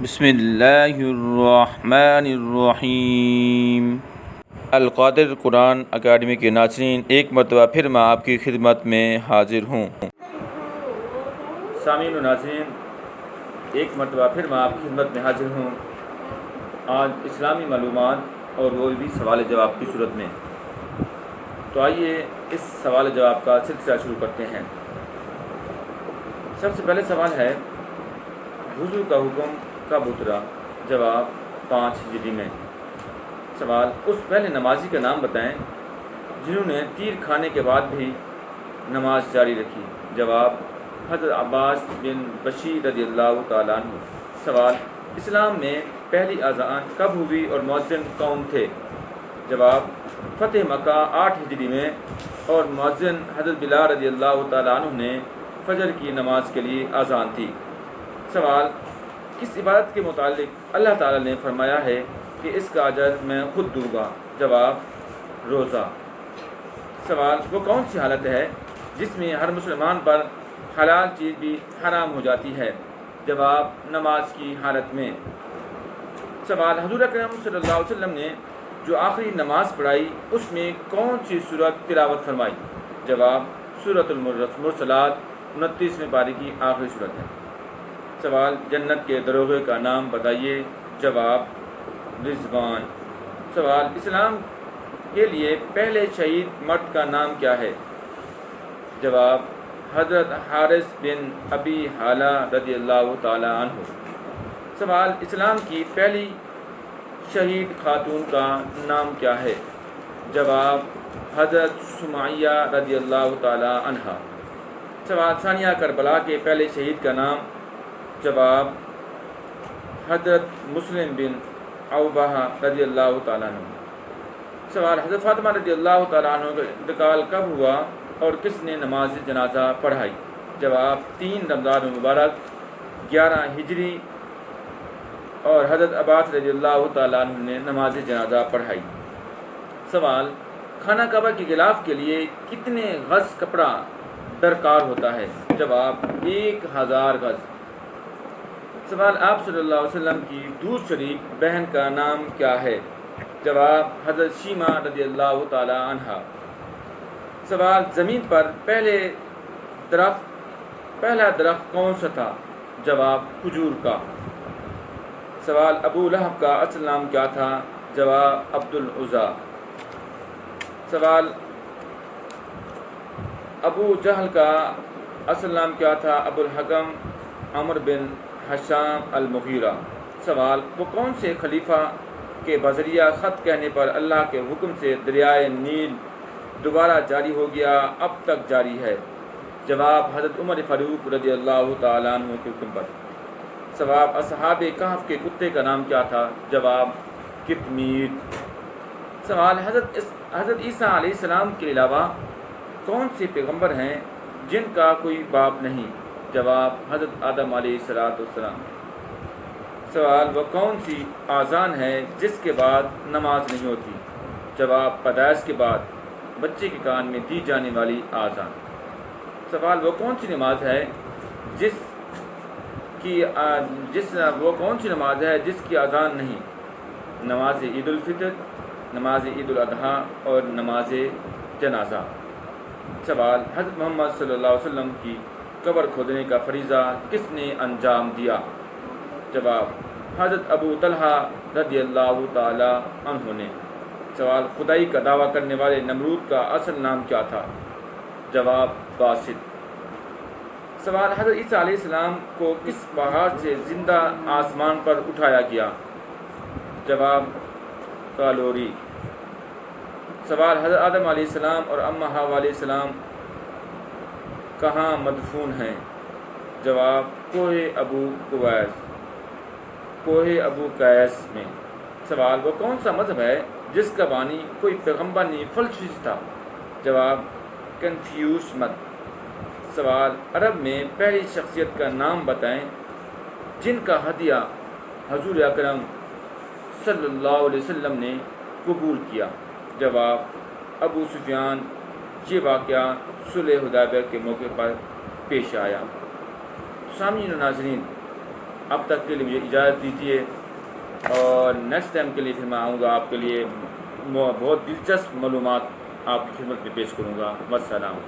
بسم اللہ الرحمن الرحیم۔ القادر قرآن اکیڈمی کے ناظرین، ایک مرتبہ پھر میں آپ کی خدمت میں حاضر ہوں۔ سامعین و ناظرین، ایک مرتبہ پھر میں آپ کی خدمت میں حاضر ہوں، آج اسلامی معلومات اور وہ بھی سوال جواب کی صورت میں۔ تو آئیے اس سوال جواب کا سلسلہ شروع کرتے ہیں۔ سب سے پہلے سوال ہے، وضو کا حکم کب اترا؟ جواب 5 ہجری میں۔ سوال، اس پہلے نمازی کا نام بتائیں جنہوں نے تیر کھانے کے بعد بھی نماز جاری رکھی۔ جواب، حضرت عباس بن بشیر رضی اللہ تعالیٰ عنہ۔ سوال، اسلام میں پہلی اذان کب ہوئی اور مؤذن کون تھے؟ جواب، فتح مکہ 8 ہجری میں، اور مؤذن حضرت بلال رضی اللہ تعالیٰ عنہ نے فجر کی نماز کے لیے اذان تھی۔ سوال، کس عبادت کے متعلق اللہ تعالیٰ نے فرمایا ہے کہ اس کا اجر میں خود دوں گا؟ جواب، روزہ۔ سوال، وہ کون سی حالت ہے جس میں ہر مسلمان پر حلال چیز بھی حرام ہو جاتی ہے؟ جواب، نماز کی حالت میں۔ سوال، حضور اکرم صلی اللہ علیہ وسلم نے جو آخری نماز پڑھائی اس میں کون سی سورت تلاوت فرمائی؟ جواب، سورۃ المرسلات 29ویں پارے کی آخری سورت ہے۔ سوال، جنت کے دروغے کا نام بتائیے؟ جواب، رضوان۔ سوال، اسلام کے لیے پہلے شہید مرد کا نام کیا ہے؟ جواب، حضرت حارث بن ابی حالہ رضی اللہ تعالی عنہ۔ سوال، اسلام کی پہلی شہید خاتون کا نام کیا ہے؟ جواب، حضرت سمیہ رضی اللہ تعالی عنہ۔ سوال، ثانیہ کربلا کے پہلے شہید کا نام؟ جواب، حضرت مسلم بن عوبہ رضی اللہ تعالیٰ عنہ۔ سوال، حضرت فاطمہ رضی اللہ تعالیٰ عنہ کا انتقال کب ہوا اور کس نے نماز جنازہ پڑھائی؟ جواب، 3 رمضان المبارک 11 ہجری، اور حضرت عباس رضی اللہ تعالیٰ عنہ نے نماز جنازہ پڑھائی۔ سوال، خانہ کعبہ کے غلاف کے لیے کتنے گز کپڑا درکار ہوتا ہے؟ جواب، 1000 گز۔ سوال، آپ صلی اللہ علیہ وسلم کی دور شریک بہن کا نام کیا ہے؟ جواب، حضرت شیمہ رضی اللہ تعالی عنہا۔ سوال، زمین پر پہلا درخت کون سا تھا؟ جواب، کھجور کا۔ سوال، ابو لہب کا اصل نام کیا تھا؟ جواب، عبد العزیٰ۔ سوال، ابو جہل کا اصل نام کیا تھا؟ ابو الحکم عمر بن حشام المغیرہ۔ سوال، وہ کون سے خلیفہ کے بذریعہ خط کہنے پر اللہ کے حکم سے دریائے نیل دوبارہ جاری ہو گیا اب تک جاری ہے؟ جواب، حضرت عمر فاروق رضی اللہ تعالیٰ عنہ کے حکم پر۔ سوال، اصحاب کہف کے کتے کا نام کیا تھا؟ جواب، قطمیر۔ سوال، حضرت عیسیٰ علیہ السلام کے علاوہ کون سے پیغمبر ہیں جن کا کوئی باپ نہیں؟ جواب، حضرت آدم علیہ السلام۔ سوال، وہ کون سی آذان ہے جس کے بعد نماز نہیں ہوتی؟ جواب، پیدائش کے بعد بچے کے کان میں دی جانے والی آذان۔ سوال، وہ کون سی نماز ہے جس کی آذان نہیں؟ نماز عید الفطر، نماز عید الاضحیٰ اور نماز جنازہ۔ سوال، حضرت محمد صلی اللہ علیہ وسلم کی قبر کھودنے کا فریضہ کس نے انجام دیا؟ جواب، حضرت ابو طلحہ رضی اللہ تعالی عنہ نے۔ سوال، خدائی کا دعویٰ کرنے والے نمرود کا اصل نام کیا تھا؟ جواب، باسط۔ سوال، حضرت عیسیٰ علیہ السلام کو کس پہاڑ سے زندہ آسمان پر اٹھایا گیا؟ جواب، کالوری۔ سوال، حضرت آدم علیہ السلام اور اماں حوا علیہ السلام کہاں مدفون ہیں؟ جواب، کوہ ابو قیس میں۔ سوال، وہ کون سا مذہب ہے جس کا بانی کوئی پیغمبر نہیں فلسفی تھا؟ جواب، کنفیوس مت۔ سوال، عرب میں پہلی شخصیت کا نام بتائیں جن کا ہدیہ حضور اکرم صلی اللہ علیہ وسلم نے قبول کیا؟ جواب، ابو سفیان۔ یہ واقعہ صلح حدیبیہ کے موقع پر پیش آیا۔ سامعین و ناظرین، اب تک کے لیے مجھے اجازت دیجیے، اور نیکسٹ ٹائم کے لیے پھر میں آؤں گا، آپ کے لیے بہت دلچسپ معلومات آپ کی خدمت میں پیش کروں گا۔ والسلام۔